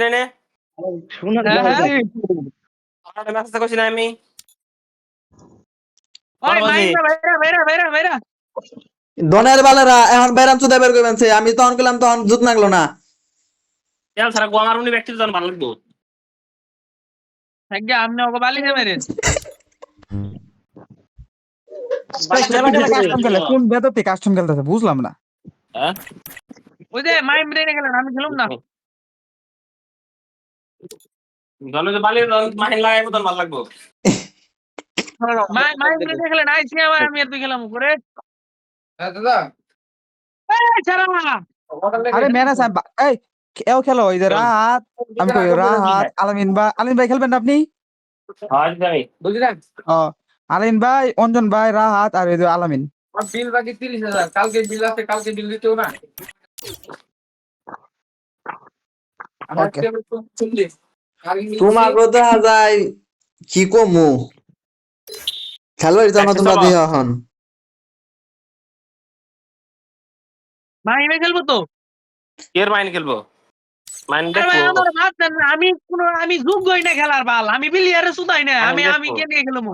নে শোনার হ্যাঁ ভাই হ্যাঁ আমার মেসেজ করছি না আমি ওই বলছি মাইন্ডা ভাইরা দনের বালেরা এখন বেরাম চুদা বের করবেন আমি তখন গেলাম তখন জুত নাগলো না তেল ছাড়া গো আমার উনি ব্যক্তি জন ভালো লাগবো থাকবে আপনি ওকে বালি দে মেরে খেলা খেলা কাস্টম খেলে কোন বেদতে কাস্টম খেলতেছে বুঝলাম না। হ্যাঁ ওই যে মাইম ব্রেনে গেলেন আমি খেলুম না জলে যে বালি মাহিন লাগাইবো তোর ভালো লাগবো মাইম ব্রেনে গেলেন আইসি আমার আমি আর তুই খেলাম করে দাদা ছাড়া আরে ম্যানেজ এই এও খেলো ওই যে রাহাত আমি কই রাহাত আলামিন ভাই খেলবেন না আপনি? বুঝলি না ও আলামিন ভাই অঞ্জন ভাই রাহাত আর এই যে আলামিন। আমার বিল বাকি 30,000 কালকে বিল আছে কালকে বিল দিতেও না আমার ওকে টেবিল তো 40 আর তোমাকে দেখা যায় কি কমু খেলোয়াড় তো না তোমরা দিয়ে এখন মাইমে খেলবো তো এর মাইন খেলবো মাইন আরে ভাই দেখবো আমার ভাত দেন না আমি যোগ্যই না খেলার বাল আমি বিলিয়ারে সুদাই না আমি দেখবো। আমি কে নিয়ে খেলবো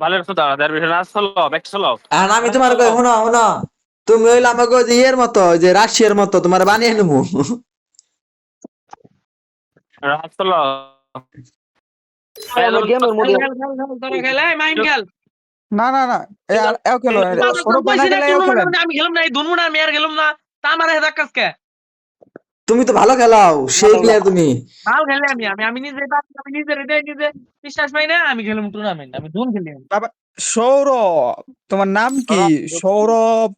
ভালের সুদা দেড় বিষয় না চলো ব্যাক চলো আর আমি তোমার কই শোনো শোনো তুমি হইলে আমাকে ওই যে ইয়ের মতো ওই যে রাশিয়ার মতো তোমার বানিয়ে নেবো রাত চলো তোরা খেলে মাইম খেল না না না এও খেলো সৌরভ ভাই না খেলে এও খেলেন। আমি খেলাম না এই দুনমু না আমি আর খেলাম না তা আমার হেদাক কাজকে তুমি তো ভালো খেলাও সেই প্লেয়ার তুমি ভাল খেলে আমি নিজে নিজে বিশ্বাস পাই না আমি খেলাম টুর্নামেন্ট আমি দুন খেলি বাবা সৌরভ তোমার নাম কি? সৌরভ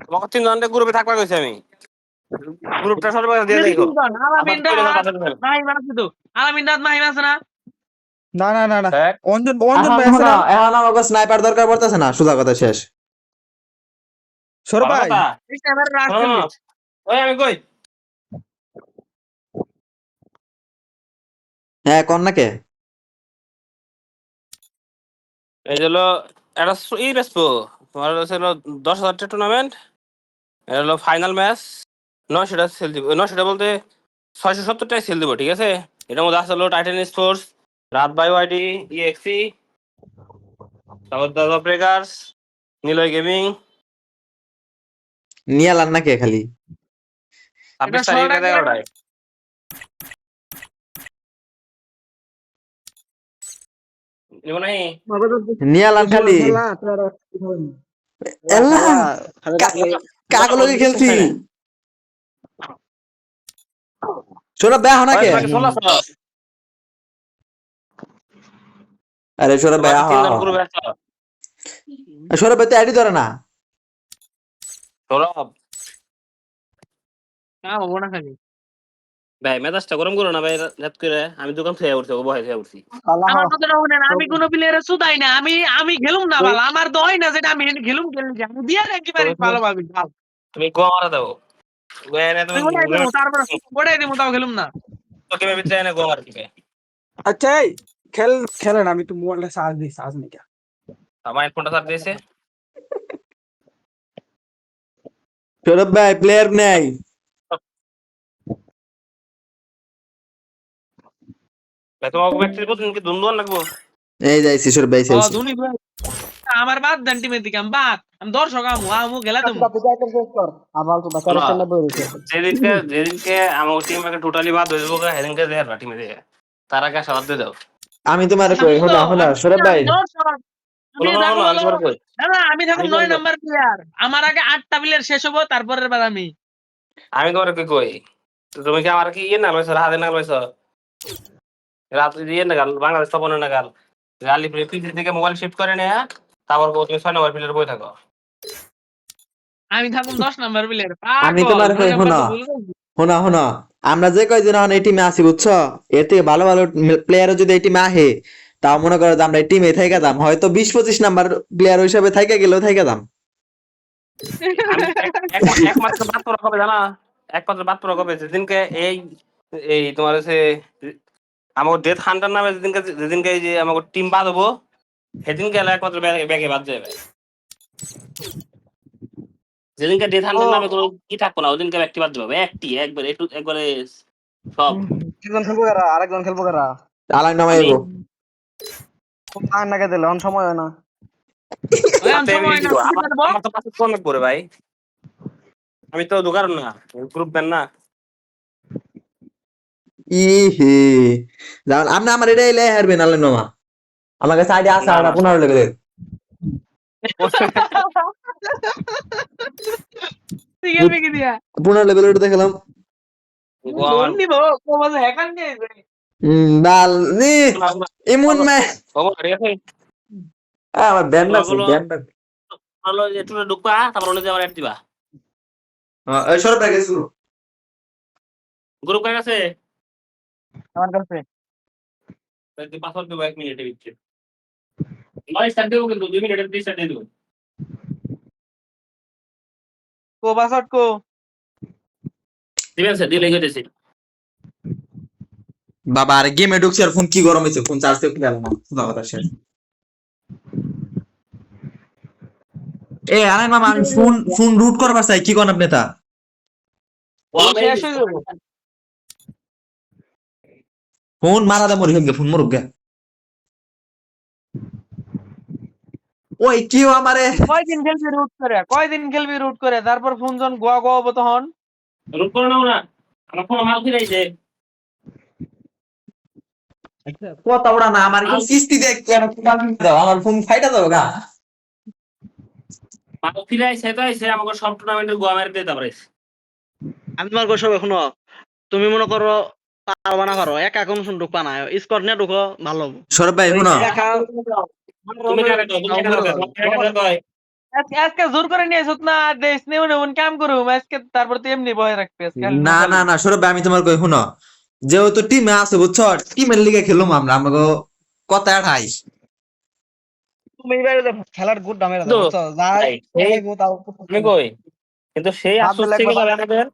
তোমাকে 3 ঘন্টা গ্রুপে থাকবা কইছি আমি গ্রুপটা সর্বদা দিয়ে দেখো আলামিন আছে তো আলামিন রাত মাহিম আছে না না না না না দেখ অঞ্জন এখন ভাই আছে শোনো না? এখন আমাকে স্নাইপার দরকার পড়তেছে না সুদা কথা শেষ সৌরভ ভাই এবার রাত খেলবে ওই আমি কই হ্যাঁ কোন নাকে এই হলো একটা ই বেসবো তোমার হলো 10,000 টা টুর্নামেন্ট এটা হলো ফাইনাল ম্যাচ 900টা সেল দিব 900টা বলতে 670টাই সেল দিব ঠিক আছে এটার মধ্যে আছে হলো টাইটান স্পোর্টস রাত বাই ওয়াইডি ইএক্সি তারপর দাদা ব্রেকার্স নিলয় গেমিং নিয়ে লান নাকে খালি 26 তারিখ রাত 11টায় নিব নাই নিয়ে লান খালি এল্লা কাগলকে খেলছি সৌরভ ভাই এখন নাকে বাকি 1600 আরে সৌরভ ভাই বাকি আহ 3 জন গ্রুপে আছে সৌরভ ভাই তো আইডি ধরে না সৌরভ না হবো না খালি ভাই মেজাজটা গরম করো না ভাই রাত করে আমি দোকান থেকে উঠছি বহাই থেকে উঠছি আমার কথাটা শুনেন আমি কোনো প্লেয়ারে সুদাই না আমি খেলুম না বাল আমার তো হয় না যেটা আমি খেলুম আমি দিয়ে রাখি পারি ভালোভাবে ভাল তুমি গোয়া মারা দাও গোয়া এনে তুমি ওটাই দেবো তারপরে ওটাই দেবো তাও খেলুম না তোকে ভেবে চাই না গোয়া মারা দিবে আচ্ছা এই খেলেন আমি তো মোবাইলটা চার্জ নেই আমার ফোনটা সার দিয়েছে সৌরভ ভাই প্লেয়ার নেই ভাই তোমার ব্যক্তির প্রতি কি দুন্দুয়ান লাগবো এই যাইছি সৌরভ ভাই ও চাইছি ধুনি ভাই আমার বাদ দেন টিমের দিকে আমি বাদ আমি দর্শক আমু গেলা দেবো যেদিনকে আমার টিম টোটালি বাদ হয়ে যাবো সেদিনকে দেয় টিমে দিয়ে তার আগে সাবাদ দিয়ে দাও আমি তোমার কই শোনা শোনা সৌরভ ভাই আমি থাকুন 9 নাম্বার প্লেয়ার আমার আগে 8টা প্লেয়ার শেষ হবো তারপরের বার আমি আমি তোমার কি কই তুমি কি আমার কি ইয়ে না লইছো হাতে না লইছো রাত্রি দিয়ে না গাল বাংলাদেশ স্থাপনে না গাল গালি পিসি থেকে মোবাইল শিফট করে নেয়া তারপর তুমি 6 নম্বর প্লেয়ার বই থাকো আমি থাকুন 10 নাম্বার প্লেয়ার আমি তোমার কই শোনা শোনা শোনা আমরা যে কয়জন এখন এই টিমে আছি বুঝছো এর থেকে ভালো ভালো প্লেয়ারও যদি এই টিমে আহে তাও মনে করো যে আমরা এই টিমে থেকে দাম হয়তো 20-25 নাম্বার প্লেয়ার হিসেবে থেকে গেলেও থেকে দাম একমাত্র বাদ পড়া কবে জানা একমাত্র বাদ পড়া কবে যেদিনকে এই এই তোমার হচ্ছে আমার ডেথ হান্টার নামে যেদিনকে এই যে আমার টিম বাদ হবো সেদিনকে একমাত্র ব্যাগে বাদ যাবে যেদিনকে ডেথ ও হান্টার নামে কোনো কি থাকবো না, ওদিনকে একটি বাদ দেবো, একটি একবারে একটু একবারে সব। একজন খেলবো কারা আরেকজন খেলবো কারা আলাইন নামে আমি আইবো আর নাকে দিলে অন সময় হয় না এখন তো এমনি সময় না দিব। শুরু আমার করবো। আমার তো পাশে ফোন করে ভাই, আমি তো দোকান না, গ্রুপ ব্যান না। ইহে জান আপনি আমার এটা এলে হারবেন আলাইন মামা আমার কাছে আইডিয়া আছে না আর না 15 লেভেলের তুই খেলবি কি দিয়া 15 লেভেলের দেখলাম আমার লোন দিব কোমাজে হ্যাকার নিয়ে যাবে। বাল নি ইমুন মে ঠিক আছে, আমার ব্যান্ড আছে তোমাগুলো ব্যান্ড হলো একটু ঢুকবা, তারপর অনুযায়ী আমার অ্যাড দিবা। এই সরব ব্যাগে শুরু গ্রুপ কার কাছে আমার কাছে পাসওয়ার্ড দেবো 1 মিনিটের ভিতরে, নয় স্টার্ট দেবো কিন্তু 2 মিনিটের ভিতরে স্টার্ট দিয়ে দেবো। কো পাসওয়ার্ড কো দিবেন স্যার, দিলে গেতেছি। বাবা আরে গেমে ঢুকছে আর ফোন কি গরম হয়েছে ফোন চার্জ দিয়ে গেল না সুদা কথা শেষ এ আলাইন মামা আমি ফোন ফোন রুট করবার চাই কি কোন আপনি তা শেষ হয়ে যাবো। ফোন মারা দে মরি হইগে ফোন মরুক গে ওই কিও আমারে কয়দিন খেলবি রুট করে তারপর ফোন জন গোয়া গোয়া হবো তখন রুট করে নাও না, আমার ফোন মাল ফিরাইছে। কথা ওড়া না আমার কি কিস্তি দেখ কেন দাও আমার ফোন ফাইটা দাও গা মাল ফিরাইছে তো এসে আমাকে সব টুর্নামেন্টের গোয়া মেরে দিতে পারে। আমি তোমার সব এখনো তুমি মনে করো পারবা না পারো একা কোন শুন ঢুকবা না স্কোর নিয়ে ঢুকো ভালো হবো। সরব ভাই শুনো একা তুমি কারে কও, তুমি কারে কও, তুমি কারে কও? আজকে জোর করে নিয়ে এসত না দেশ নিয়ে এমন কাম করুম আজকে তারপর তো এমনি বয়ে রাখবে আজকে খালি না ঢুকালি। না না সরব ভাই আমি তোমার কই শুনো যেহেতু টিমে আছে বুঝছো টিমের লিগে খেলুম আমরা আমাকে কথা আঠাই তুমি এবারে দেখো, খেলার গুড দামে কিন্তু বুঝছো যাই ভাই, এই আমি কই, কিন্তু সেই বাদ আফসোস দিলে থেকে একবার যাবে আমাদের,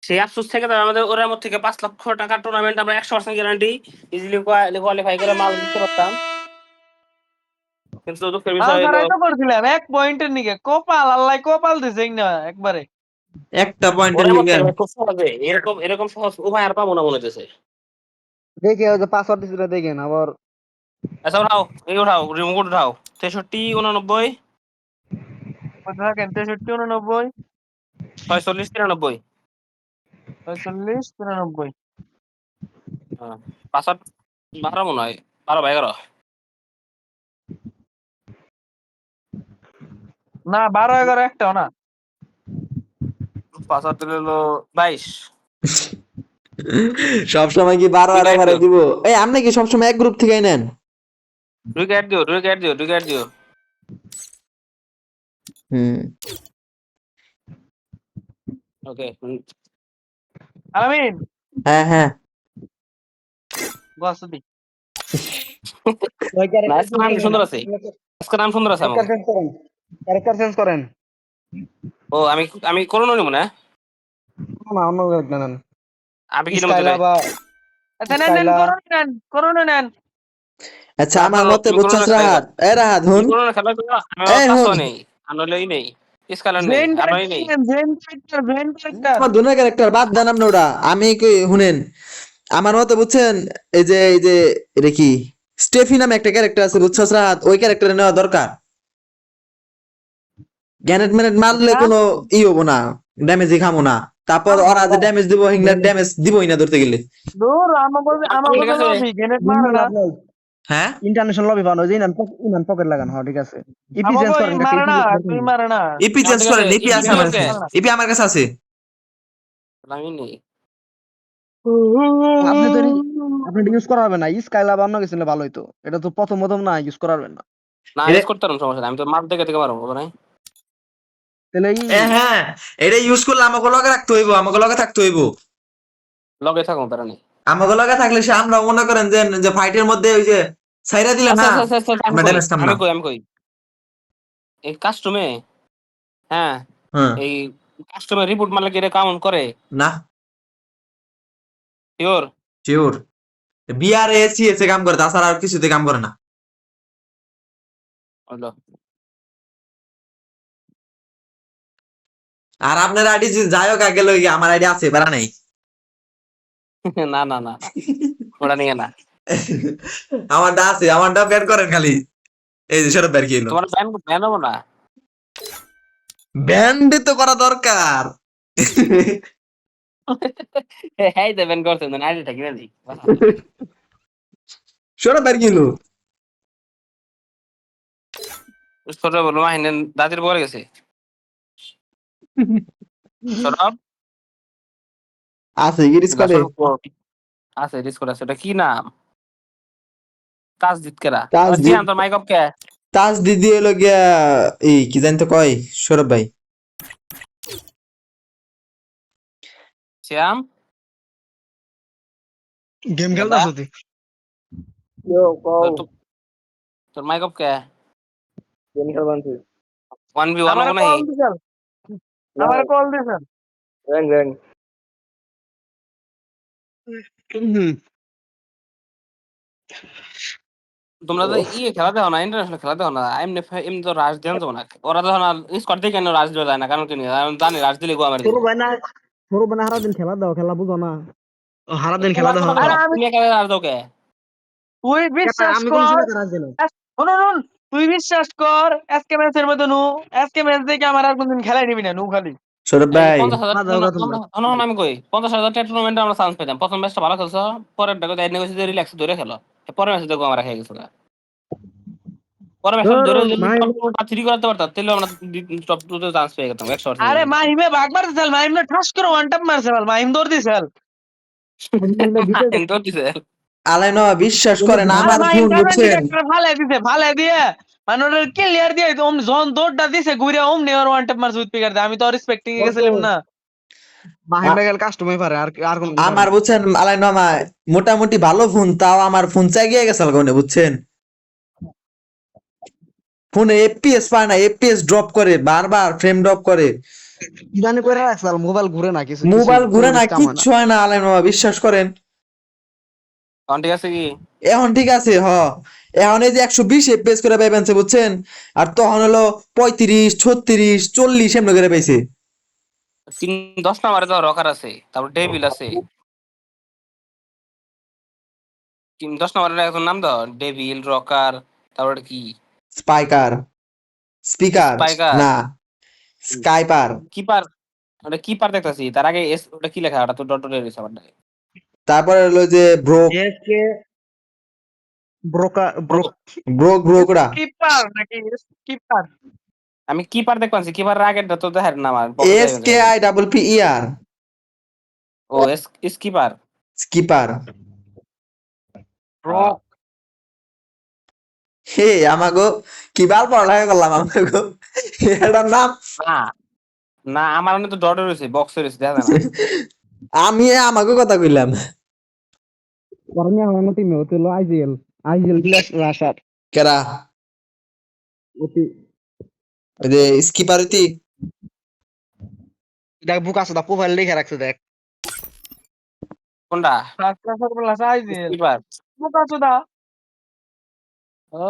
সেই আফসোস থেকে যাবে আমাদের, ওর মধ্যে থেকে 5 লক্ষ টাকার টুর্নামেন্ট আমরা 100% গ্যারান্টি ইজিলি কোয়ালিফাই করে মাল দিতে পারতাম। কিন্তু দুঃখের বিষয় হলো তারাই তো করছিলাম 1 পয়েন্টের নিকে কপাল আল্লাহ কপাল দিছে না একবারে একটা পয়েন্টের ওর লিগে মধ্যে থেকে খুব সহজে এরকম এরকম সহজ উপায় আর পাবো না মনে হচ্ছে। দেখে ওই যে পাসওয়ার্ড দিছিল দেখেন আবার আচ্ছা উঠাও, এই উঠাও, রিমোট উঠাও। 63 89 থাকেন 63 89 46 93। 46 93 হ্যাঁ, পাসওয়ার্ড 12 মনে হয়, 12 বা 11। না 12 11 একটাও না পাসওয়ার্ড দিলে হলো 22। সবসময় কি 12 দুইটা add 11 দিও, দিব এই আপনি কি সবসময় এক গ্রুপ থেকে নেন দুইটা add দিও, দুইটা add দিও, দুইটা add দিও। হুম ওকে, আলামিন হ্যাঁ হ্যাঁ গসদি না আজকে নাম সুন্দর আছে, আজকে নাম সুন্দর আছে আমাকে। ক্যারেক্টার চেঞ্জ করেন ও আমি আমি করোনা নিব না, না অন্য ক্যারেক্টার নেন আমি কি নেব স্কাইলা তোরে? বা আচ্ছা নেন নেন স্কাইলা করোনা নেন আচ্ছা আমার তারপর মতে তুমি বুঝছস করোনা খেলাই রাহাত এ রাহাত তুমি হুন করোনা খেলা তো, আমি আমার এই পাঁচশো হুন নেই, আনলেই নেই, স্কালার নেই, জেন আরই নেই। ক্যারেক্টার আমার দুনের ক্যারেক্টার বাদ দেন আপনি ওটা আমি কই শুনেন আমার মতে বুঝছেন এই যে এটা কি স্টেফি নামে একটা ক্যারেক্টার আছে বুঝছস রাহাত ওই ক্যারেক্টারে নেওয়া দরকার গ্যানেট ম্যানেট মারলে আচ্ছা। কোনো হবো না ড্যামেজই খামো না তারপর ওরা যে ড্যামেজ দিব হিংলা ড্যামেজ দিবই না ধরতে গেলে দূর আমাকে ঠিক আছে, লবি গেনেট মারে না হ্যাঁ ইন্টারন্যাশনাল লবি বানো যে ইনান পকেট লাগান হ্যাঁ ঠিক আছে ইপি চেঞ্জ আমাকে করেন মারে না তুই মারে না ইপি চেঞ্জ ঠিক করেন আছে, ইপি আছে ইপি আমার ওকে, কাছে ইপি আমার কাছে আছে আমি নেই। আপনি তো আপনি ইউজ করা হবে না স্কাইলা বা অন্য কিছু নিলে ভালো হইতো এটা তো প্রথম না ইউজ করা হবে না না এটা ইউজ করতে পারবো, সমস্যা নাই, আমি তো মার দেখে থেকে পারবো না। তাহলে হ্যাঁ এটা ইউজ করলে আমাকে লগে রাখতে হইব আমাকে লগে থাকতে হইব লগে থাকুন তারা নেই। আমাকে লগে থাকলে সে আমরা মনে করেন যে ফাইটের মধ্যে ওই যে সাইরা দিলে আচ্ছা না আচ্ছা আচ্ছা, আমরা ড্যামেজ খাম না আমি কই এই কাস্টমে, হ্যাঁ হ্যাঁ এই কাস্টমার রিপোর্ট মারলে কি এটা কাউন্ট করে? না শিওর? শিওর বিআর এসি এসে কাম করে তাছাড়া আর কিছুতে কাম করে না হলো আর আপনার আইডি যদি যাই হোক আগে লই আমার আইডি আছে পারা নাই। না না না না, ওটা নিয়ে না। আমারটা আছে, আমারটা ব্যান করেন খালি। এই যে সরব বের কি হলো, তোমার ব্যান ব্যান হবো না। ব্যান্ড তো করা দরকার। হ্যাঁ তো ব্যান করছেন না, আইডিটা কিনে দিই। সরব বের কি হলো। ছোট বলো মাহিনের দাদির পরে গেছে। সরব আছে গিরিস করে আছে ডিসকর্ড আছে, ওটা কি নাম? তাজদিদ কেরা? তাজদিদ। সিয়াম তোর মাইক অফ কে? তাজ দিদি হলো গিয়া এই কি জানি তো কয় সৌরভ ভাই। সিয়াম গেম দাদা? খেলতাছ তুই? তোর মাইক অফ কে? গেম খেলবান তুই? 1v1 আমার হবো নাকি? কল দিছেন, আমার কল দিছেন। রেন রেন তোমরা তো ইয়ে খেলা দেখো না, ইন্টারন্যাশনাল খেলা দেখো না, এমনি এমনি তো রাশ দেন যাবো না। ওরা তো না স্কোয়াড দিয়ে কেন রাশ দেওয়া যায় না, কারণ কি আমি জানি রাশ দিলে গো আমার সৌরভ ভাই না, সৌরভ ভাই না সারা দিন খেলা দাও, খেলা বুঝো না? ও সারা দিন খেলা দাও। আরে আমি তুমি একা রাশ দাও কে? তুই বিশ্বাস আমি কোন কর, সময় রাজ দিলাম? শুনুন তুই বিশ্বাস কর, আজকে ম্যাচের মধ্যে নু, আজকে ম্যাচ দেখে আমার আর কোনদিন খেলাই নিবি না নু খালি। সৌরভ এই ভাই 50,000 না দাও তোমরা। আমি কই 50,000 টুর্নামেন্টে আমরা চান্স পেতাম। প্রথম ম্যাচটা ভালো খেলছো, পরের টাকা দেয় নেগোসি দিয়ে রিল্যাক্স ধরে খেলো। পরের ম্যাচে দেখো আমরা খেয়ে গেছো। পরের ম্যাচটা ধরে যদি টপ 3 করাতে পারতাম তাহলে আমরা টপ 2 তে চান্স পেয়ে যেতাম 100%। আরে মাহিমে বাগ মারছে, মাহিমে ঠাস করে ওয়ান ট্যাপ মারছে, মাহিম দৌড় দিছে। দৌড় দিছে। আলাই না বিশ্বাস করেন আরে আমার মাহিম ফোন ডাইরেক্ট বুঝছেন, একটা ফালে দিছে, ফালে দিয়ে মানে ওটার ক্লিয়ার দিয়ে ওম জন দৌড়টা দিছে ঘুরে ওম নেওয়ার ওয়ান ট্যাপ মারছে উইথ পিকার দিয়ে। আমি তো রেসপেক্টিং এ গেছিলাম না। মাহিম ভাই গেল কাস্টমাই পারে, আর আর কোন আমার বুঝছেন আলাই না মোটামুটি ভালো ফোন, তাও আমার ফোন চাই গিয়ে গেছে কোনে বুঝছেন। ফোনে এফপিএস পায় না, এফপিএস ড্রপ করে বারবার, ফ্রেম ড্রপ করে, জানি কইরা রাখছাল, মোবাইল ঘুরে না কিছু, মোবাইল ঘুরে না, কাম হয় কিচ্ছু হয় না আলাই না বিশ্বাস করেন। তখন ঠিক আছে কি? এখন ঠিক আছে এখন এই যে 120 এফপিএস করে পাইবেনছে বুঝছেন, আর তখন হলো 35 36 40 এমন করে পাইছে। 10 নম্বরে তো রকার আছে, তারপর ডেভিল আছে। 10 নম্বরের একজন নাম দাও, ডেভিল, রকার, তারপর কি স্পাইকার, স্পিকার স্পাইকার, না স্কাইপার, কিপার। ওটা কিপার দেখতাছি, তার আগে এস ওটা কি লেখা? ওটা তো ডট ডট এর রয়েছে আমার। তারপরে হলো যে ব্রোক এসকে ব্রোকার ব্রোক ব্রোক ব্রোকরা, কিপার নাকি কিপার? আমি কিপার দেখতাছি, কিপারের আগেরটা তো দেখার না আমার। S K I double P E R, ও এস কিপার। স্কিপার। ব্রো হে আমাগো কি বাল পড়ালেখা করলাম আমাগো এটার নাম। না না, আমার তো ডট রয়েছে, বক্সে রয়েছে, দেখা যায় না। আমি আমাগো কথা কইলাম। করনি আমার টিমে হলো আইজিএল, আইজিএল প্লেয়ার রাশার কেরা অতি ওই যে স্কিপার হইতি। দেখ বুক আছে, দা প্রোফাইল লিখে রাখছে দেখ। কোনটা? First class plus IGL keeper. বুকা চোদা। ও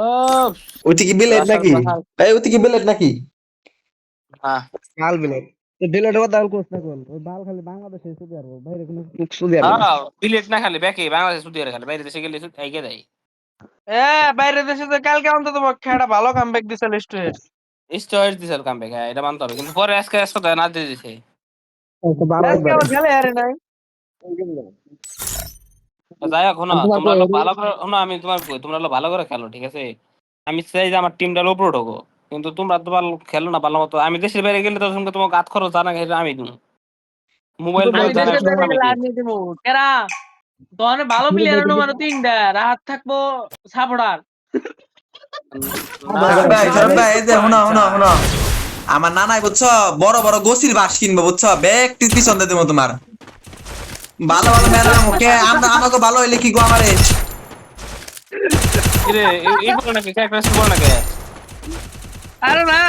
ওইটি কি বিলেট নাকি? এই ওইটি কি বিলেট নাকি? হ্যাঁ কাল বিলেট তো ডিলেট কথা বল, কোস না কোন ওই বাল খালি বাংলাদেশে সুদি আর বাইরে কোনো সুদি আর না। বিলেট না খালি ব্যাকে বাংলাদেশ সুদি আর খালি, বাইরে দেশে গেলে এগিয়ে দেয়। বাইরের দেশে তো কালকে অন্তত পক্ষে একটা ভালো কামব্যাক দিছে লিস্টের। স্টয়েজ দিছিল কামব্যাক, হ্যাঁ এটা মানতে হবে, কিন্তু পরে আজকে না দিয়ে দিছে। তো ভালো আজকে একবার আবার খেলে আরে নাই। যাই হোক শোনো, তোমার তোমরা হলো ভালো করে শোনো, আমি তোমার কই তোমরা হলো ভালো করে খেলো, ঠিক আছে? আমি চাই যে আমার টিমটা উপরে ঢোকো, কিন্তু তোমরা তো ভালো খেলো না ভালো মতো। আমি দেশের বাইরে গেলে তো তোমাকে গাত খরচ জানা গেছে আমি দিই, মোবাইল আমি জানা দেশের বাইরে আমি গেলে দিই। আর নিয়ে দেবো কেরা? তখন ভালো প্লেয়ার আনো মানে তিনটা, রাহাত থাকবো, সাপড়ার। না সরব ভাই এই যে শোনো আমার নানাই বুঝছো বড় বড় গোসির বাস কিনবো বুঝছো, ব্যাগ পিছন দিয়ে দেবো তোমার। ভালো ভালো ম্যানের মুখে আমরা আমাকে ভালো হইলে কি গো আমারে কিরে এই বল নাকি ক্যারেক্টার বল নাকি? আরে না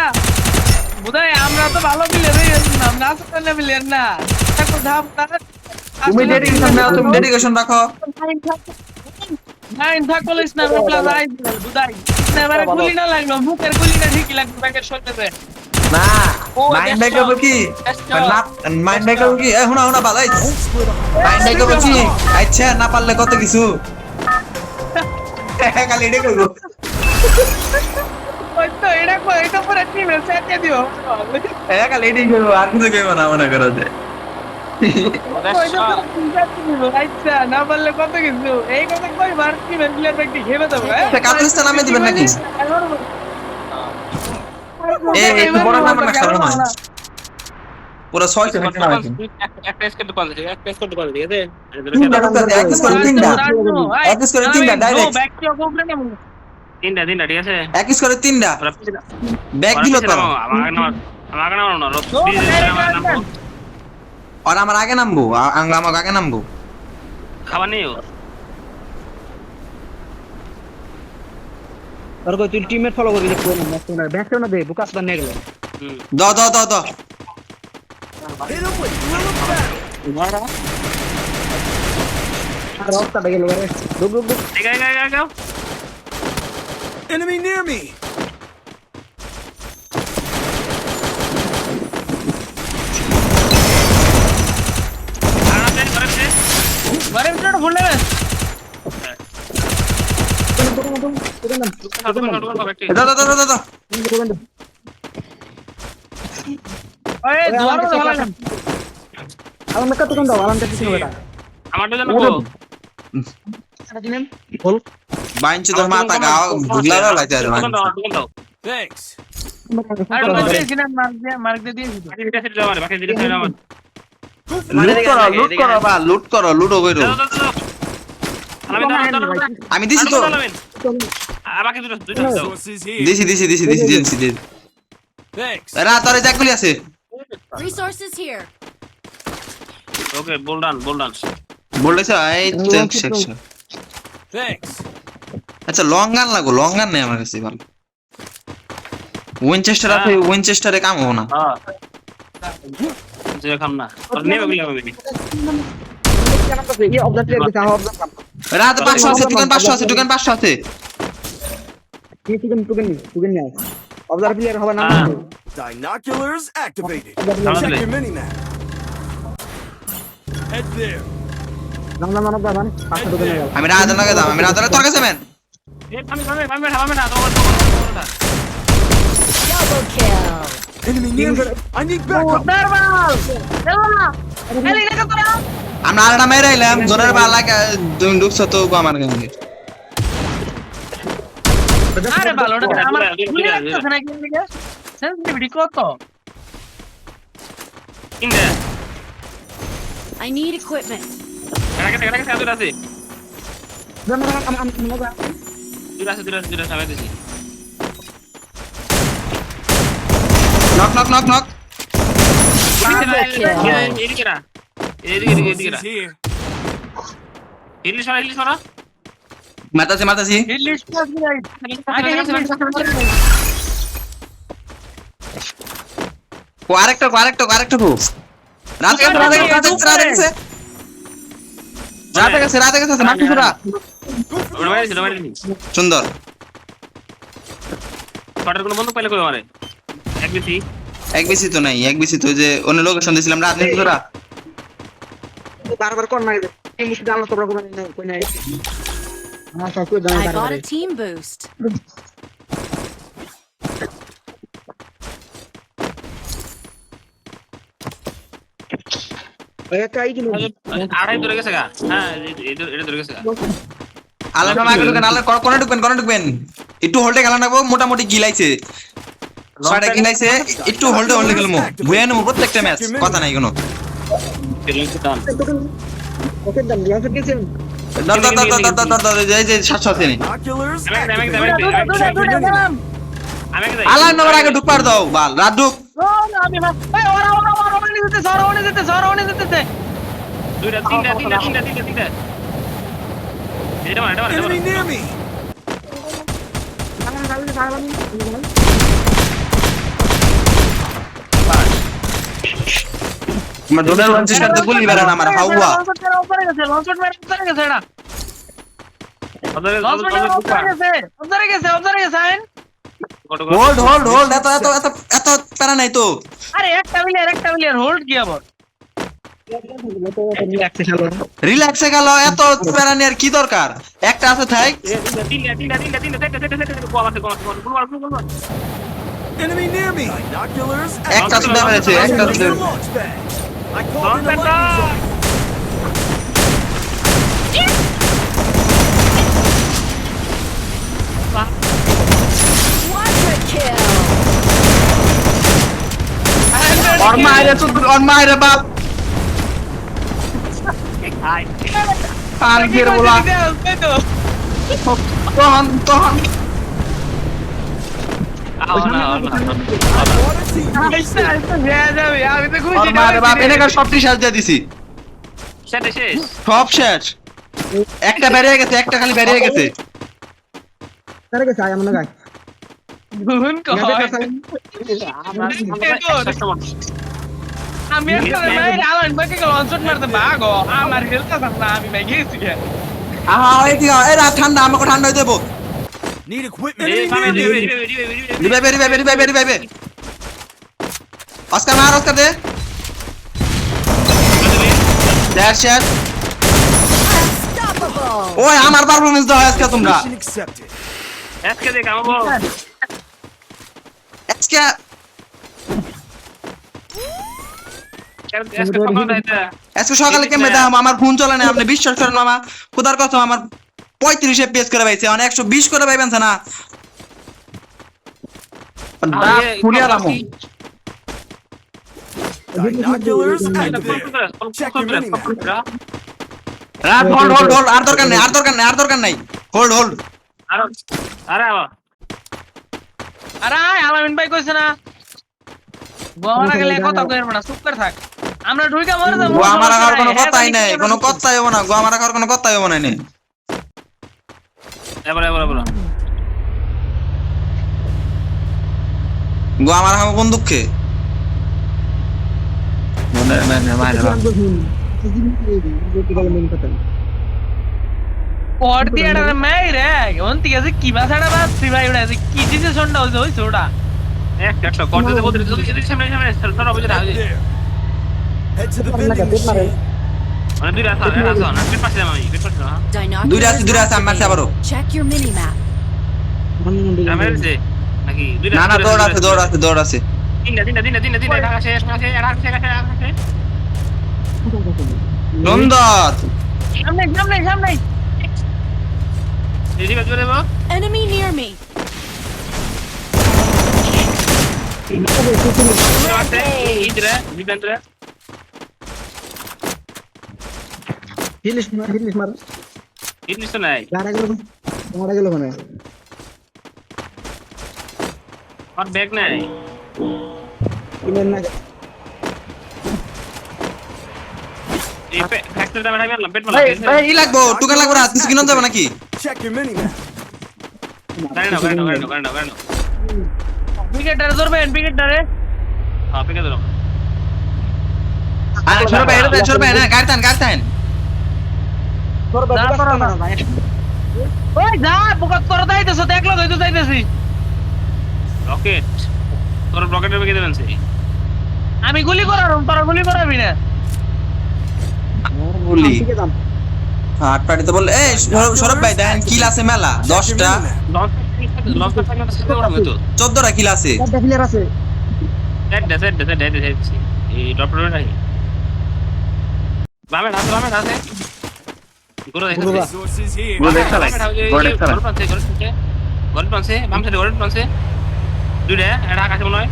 বুঝাই, আমরা তো ভালো প্লেয়ার নাম না, আসলে প্লেয়ার না। থাকবো ধাপ না। তুমি ডেডিকেশন নাও, তুমি ডেডিকেশন রাখো। নাইন থাকবো স্নাইপার প্লাস আইজিএল বুঝাই। স্নাইপারে গুলি না লাগলো, মুখের গুলিটা ঠিকই লাগবে ব্যাগের সঙ্গে। না মাইন্ড ব্যাক করব কি না মাইন্ড ব্যাক করব কি শোনা শোনা ভালো মাইন্ড ব্যাক করব কি আচ্ছা না পারলে কত কিছু খালি এটা করব ওই তো এটা পরে টিমে সেট দিও খালি এটাই করব আর কিছু করব না মনে করো যে আচ্ছা না বললে কত কিছু এই কথা কই বার টিমে প্লেয়ার ব্যক্তি খেবে দেবো কাতালিস্তান নামে দিবেন নাকি এই বড় নাম্বার না খারাপ না পুরো 6 সেকেন্ড না একটা স্কেট তো পালছে একটা স্কেট তো পালছে ঠিক আছে তিনটা ডাইরেক্ট ব্যাক টু ওপরে নেমু তিনটা ঠিক আছে একই করে তিনটা ব্যাক দিল তো আমাকে নাও না আর আমার আগে নামবো আমার আগে নামবো খাবার নেই আর কই তুই টিমমেট ফলো করবি না ব্যাক না দে বুকাস বানিয়ে গেল দাও আর রাস্তা গেল রে রুক গাও Enemy near me! মারে ভিতরে ফুল নেবে দাও ওই দুয়ারে ধরা আলাম কত কোন দাও আলাম কত ছিল এটা আমার তো জানো বল এটা দিলেন বল বাইঞ্চি তোর মাথা গাও বুঝলা লাগে আর Thanks. আর দিয়েছিলেন মার্ক দিয়ে দিয়েছি বাকি দিটা ছেড়ে আমার লুট করো লুডো কইরো আমি দিছি তো বাকি দুটো দাও Sources here. দিছি Thanks. রা তোরে যাকগুলি আছে Resources here. ওকে বোল ডান বললেছ এই ট্যাঙ্ক সেকশন Thanks. আচ্ছা লং গান লাগো লং গান নেই আমার কাছে ভালো উইনচেস্টার আছে উইনচেস্টারে কাম হবে না হ্যাঁ যে খাম না তোর নেবে গুলি হবে নি এই অবজেক্ট দিতে হবে অবজেক্ট রাত 500 আছে দোকান 500 আছে কি টুকেন নিয়ে অবজার্ভ প্লেয়ার হবে না Binoculars activated. Sounds Check like- your mini-map. Head there. নাম দাবান পাঁচটা টুকেন নিয়ে আমি রাত তোর কাছে ম্যান এই আমি না তো Double kill. Enemy near me. I need backup. দারবাল এলা এলি না কত আমরা আরেকটা মেরে আইলাম জোরের বাল লাগে তুমি ঢুকছো তো আমার গাঙ্গে আরে ভালো ওটা আমার ভুলে যাচ্ছে না কি লিখে সেনসিটিভিটি কত ইনদে I need equipment. কাকে আদর আছে আমি দুটো সবাই দিছি নক এদিকে না Sources here. ইংলিশ সরা মাতাছি লিস্ট পাস নাই আগে আরেকটা কো রাতে গেছে মাটি পুরা সুন্দর শটের কোনো বন্ধু পাইলে কই মারে এক বেশি তো নাই এক বেশি তো যে অন্য লোকেশন দিছিলাম রাত নেই তোরা বারবার কোন নাই এই মুশকিল জানলো তোমরা কই নাই আমার সব কিছু জানা I got a বারবার team boost. একাই কিলো আড়াই ধরে গেছে গা হ্যাঁ এটা ধরে গেছে গা আলাদা আগে ঢুকেন আলাদা কোনে ঢুকবেন একটু হোল্ডে খেলা নাকবো মোটামুটি গিলাইছে ছয়টা গিলাইছে একটু হোল্ডে খেলবো বুয়া নেবো প্রত্যেকটা ম্যাচ কথা নাই কোনো ওকে দাম দিয়া গেছে দর এই যে 700 আছে নি Binoculars আমি activated. আলাদা নম্বর আগে ঢুকবার দাও বাল রাত ঢুক আমি ভাই ওরা নিতে যেতে দুইটা তিনটা এটা মার Enemy near me. আমার ডোনাল ওয়ানচেস্টার তো গুলি বেরা না আমার হাওয়া উপরে গেছে এটা ওদের উপরে গেছে আইন হোল্ড হোল্ড হোল্ড, এত এত এত এত প্যারা নাই তো। আরে একটা প্লেয়ার হোল্ড কি আবার রিল্যাক্সে গেল, এত প্যারা নেওয়ার কি দরকার? একটা আছে থাক। Enemy near me. Binoculars একটা তো activated. মেরেছে, একটা তো Using the launch pad. I called in a lightning zone. Quadra kill. ওর মায়েরে তো, ওর মায়েরে বাপ। আর কি রে বলা, তখন তখন Water team. ওর মায়েরে বাপ, এনে সব টি শেষ দিয়ে দিছি, সব শেষ। একটা বেরিয়ে গেছে, একটা খালি বেরিয়ে গেছে। আমি একটা মেয়ের আলান বাকি লঞ্চট মারতে ভাগো আমার হেলথ আছে না আমি ভাই গেছি আহা এই কি, এই রাত ঠান্ডা, আমাকে ঠান্ডা হয়ে দেবো। Need equipment. Enemy near me. Revive. Oscar মার, অস্কার দে। শেষ। Unstoppable. ওই আমার পারফরম্যান্স দাও আজকে তোমরা। Mission accepted. আজকে আজকে সকালে কেমনে দাম, আমার ফোন চলে না, আপনি বিশ্বাস করেন মামা, খোদার কথা আমার 35 FPS করে পাইছে, মানে 120 করে পাইবেন না। Binoculars activated. Check your minimap. Hold hold hold, আর দরকার নাই, আর দরকার নাই, আর দরকার নাই। Hold hold. আরে আলামিন ভাই কইছে না গোমারা গেলে কথা কইর না চুপ করে থাক আমরা ঢুইকা মরে যাব গো আমার আর কোনো কথাই নাই, কোনো কথাই হবে না, গো আমার আর কোনো কথাই হবে না নে। এবার গো আমার কোন দুঃখে? পড় দিয়াড়া মাই রে ওন থেকে যে কি ভাষাটা বাসছি ভাই ওটা যে কি ডিসিশনটা হইছে ওটা একটা করতে বলতে সামনে সরা বুঝে রাখে There. Head to the vending machine. মানে দুই রাত আছে না পেট পাশে আমি পেট পাশে না দূরে আছে আমার আবারও। Check your mini map. জামেলছে নাকি দুই না না, দৌড় আছে। তিনটা ঢাকা শেষ সুন্দর। সামনে এই দিকে জোরে দাও Enemy near me. ইদরা বিবেন্দ্রা ইদনিস তো নাই আর ব্যাগ নাই এই ফ্যাক্টরিটা বানাই আনলাম পেট মারলাম এই ই লাগবো, টুকা লাগবো, রাত কিছু কিনতে হবে নাকি? Check your minimap. গাড়ি না উইকেটারে ধরবেন উইকেটারে হ্যাঁ পেকে ধরো আরে সরবে না, গাড়ি টান। ওই যা বুকাত করে দাইতেছ দেখলো দইতো যাইতেছি রকেট তোর রকেটের বেগে দেবেন সেই আমি গুলি করারম তোরা গুলি করাবি না বলি হাট পাড়িতে বললে, এই সরব ভাই দেখেন কিল আছে মেলা, 10টা লঞ্চ থাকলে তো ওরা মতো 14টা কিল আছে। সেট এই ড্রপ রোড নাই বামে আছে গুরু দেখো Resources here. গরিব পাঁচে বাম সাইডে গরিব পাঁচে দুইটা এটা আকাশে মনে হয়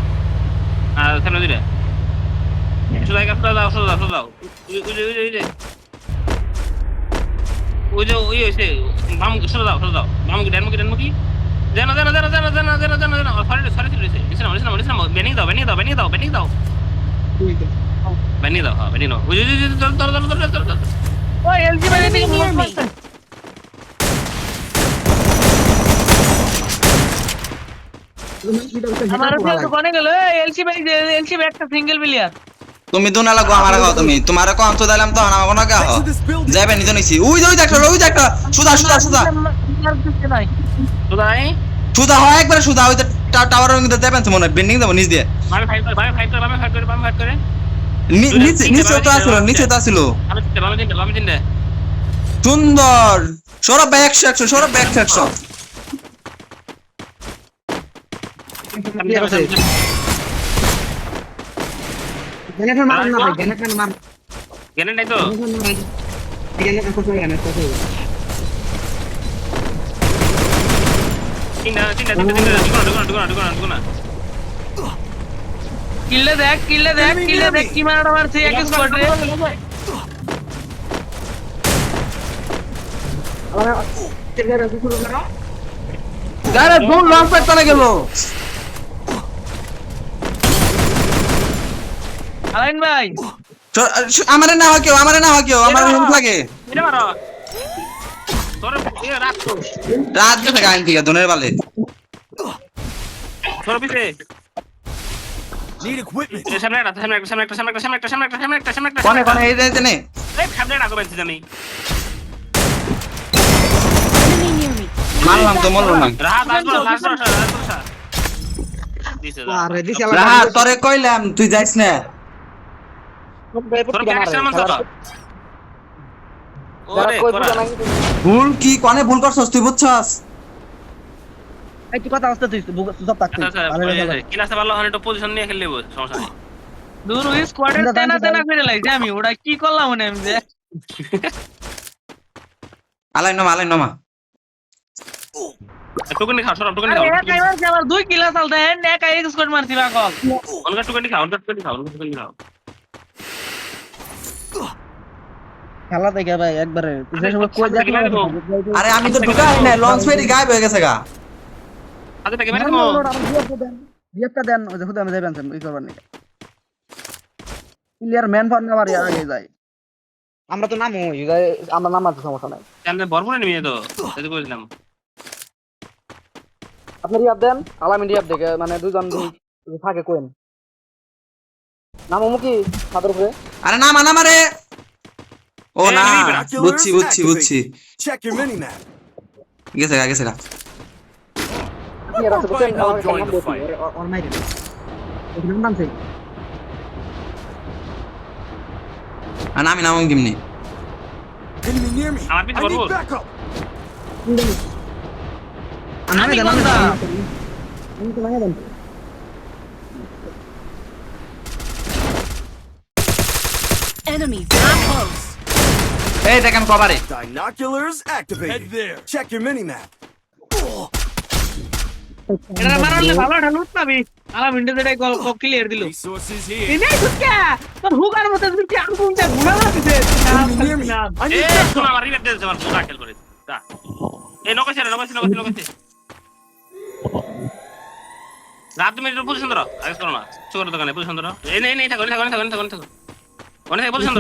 আর সামনে দুইটা সোজা দাও ওই হয়েছে বাম সোজা দাও বাম কি ডেন মুখি জানো সরি লিসন বেনি দাও হ্যাঁ বেনি নাও ওই ওই এলজি বাইরে থেকে Enemy near me. আমার তো কোনে গেল এলজি বাই একটা সিঙ্গেল প্লেয়ার তুমি দোনা লাগো আমার গাও, তুমি তোমার কোন তো দিলাম তো আমার কোন গাও যাবে নিতে নিছি। ওই একটা সুদা নাই সুদা হয় একবার সুদা, ওই টাওয়ারের মধ্যে যাবেন তো মনে হয় বেন্ডিং যাবো নিচ দিয়ে বামে ফাইট করে বামে ফাইট করে বামে ফাইট করে বামে ফাইট করে নিচে তো আসলো বামে তিনটে সুন্দর সৌরভ ভাই 100 সৌরভ ভাই 100 গ্রেনেড নাই তো তিনটা ঢুকো না কিল্লে দেখ কি মারাটা মারছে এক স্কোয়াড রে গারে গোল লঞ্চ প্যাড চলে গেল আলাইন ভাই আমারে না হয় কেউ আমার হেল্প লাগে এটা মারো তোর রাখ তো রাত গেছে গাইন থেকে দনের বালে তোর পিছে Need equipment. সামনে একটা কোনে এই নে এই সামনে রাখো বেঞ্চি আমি Enemy near me. মারলাম তো মরলাম না রাহাত আসো দিছে আরে দিছি রাহা তোরে কইলাম তুই যাইস না তোর ক্যারেক্টার মান তো ওরে কোরা ভুল কি কোনে ভুল করছস তুই বুঝছস এই কি কথা আসতে তুই সব থাকতে আচ্ছা ক্লাসে ভালো হয় একটু পজিশন নিয়ে খেললে বল সমস্যা নেই দূর ওই স্কোয়াডের তেনা করে লাইছে আমি ওটা কি করলাম মনে আমি যে আলাই নমা টুকুনি খাও সরব টুকুনি আরে খাও একাই মারছে আমার দুই কিলা চালতে হ্যাঁ একা এক স্কোয়াড মারছি বাকল অনকা টুকুনি খাও খেলা থেকে ভাই একবারে যে সময় কই যাক আরে আমি তো ঢুকাই না লঞ্চ প্যাডই গায়েব হয়ে গেছে গা আচ্ছা তাকে মেরে দাও বিয়েটা দেন ওই দেখো আমি যাইবেন ই করবার নাকি ক্লিয়ার ম্যান পাওয়ার নেবার আগে যায় আমরা তো নামো আমরা নামাতে সমস্যা নাই কেন বরবরে নিয়ে তো সেটা কইলাম আপনি রিয়াব দেন আলাম ইন্ডিয়াব দেখে মানে দুজন থাকে কোয়েন নামো মুকি ছাদের উপরে আরে না রে ও না বুঝছি Check your mini map. গেছে গা I'll join the fight. আর আমি নাম কেমনি Enemy near me. আমার পিছে I বলবো need backup. আমি কোনটা Enemy very close. এই দেখেন কভারে Binoculars activated. Head there. Check your mini map. এটা মারলে ভালো ঢালুত পাবি আলাম ইন্ডিয়া যেটা ক্লিয়ার দিল Resources here. ইনে ঢুকে তোর হুকার মতো তুই কি আগুন কোনটা ঘুরা দিছে Enemy near me. I A need backup. শোনা আমার রিভেট দিতে আমার পুরা খেল করে দা এই নকশে রাত তুমি পজিশন ধরো আগে করো না চোর দোকানে পজিশন ধরো এই নেই থাকো অনেক পজিশন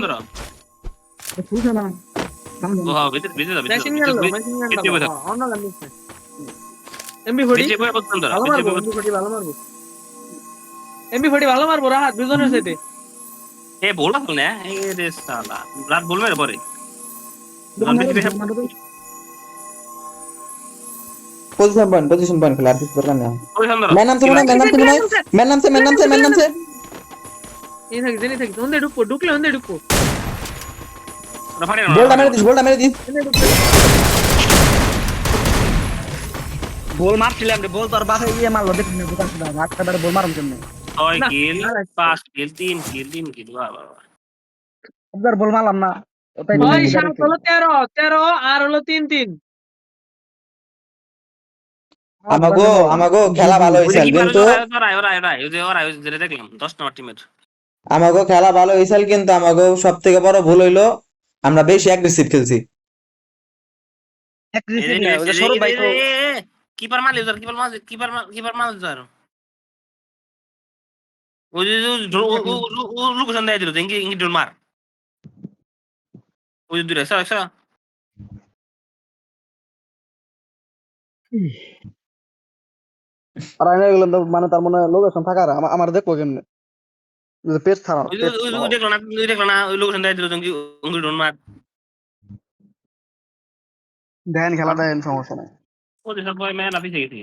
ধরো ও হ্যাঁ ভিতরে যাবে মেশিন গেল অন্য গান দিছে এমবি40 ভিতরে বই পজিশন ধরো এমবি40 ভালো মারবো রাত দুজনের সাথে এ বলবা তো না এই রে শালা রাত বলবে রে পরে পজিশন পয়েন্ট খেলা আর কিছু দরকার নেই পজিশন ধরো ম্যান নামছে এই থাকি ওন্দে ঢুকলে ওন্দে ঢুকো বলটা মেরে দিস বল মারছিলাম রে বল তোর বাসায় গিয়ে মারলো দেখি না দোকান ছিল রাতটা বল মারুম কেমনে 6 কিল 5 কিল 3 কিল বাবা একবার বল মারলাম না ওটাই ওই সাত হলো 13 আর হলো 3 আমাগো খেলা ভালো হইছে কিন্তু ওরা যেটা দেখলাম 10 নম্বর টিমের আমাগো খেলা ভালো হইছে কিন্তু আমাগো সবথেকে বড় ভুল হইলো আমরা বেশি অ্যাগ্রেসিভ খেলছি সরব ভাই তো কিপার মাল ইউজার ওই যে লোকেশন দেয় দিল ইঙ্গি ডোল মার ওই যে দূরে সরা আর আইনা গেলাম তো মানে তার মনে লোকেশন থাকার আমার দেখবো কেমনে পেজ থানা দেখলো না ওই লোকেশন দেয় দিল ইঙ্গি ডোল মার দেন খেলা দেন সমস্যা নাই ওদের সব ম্যান অফিসে গেছে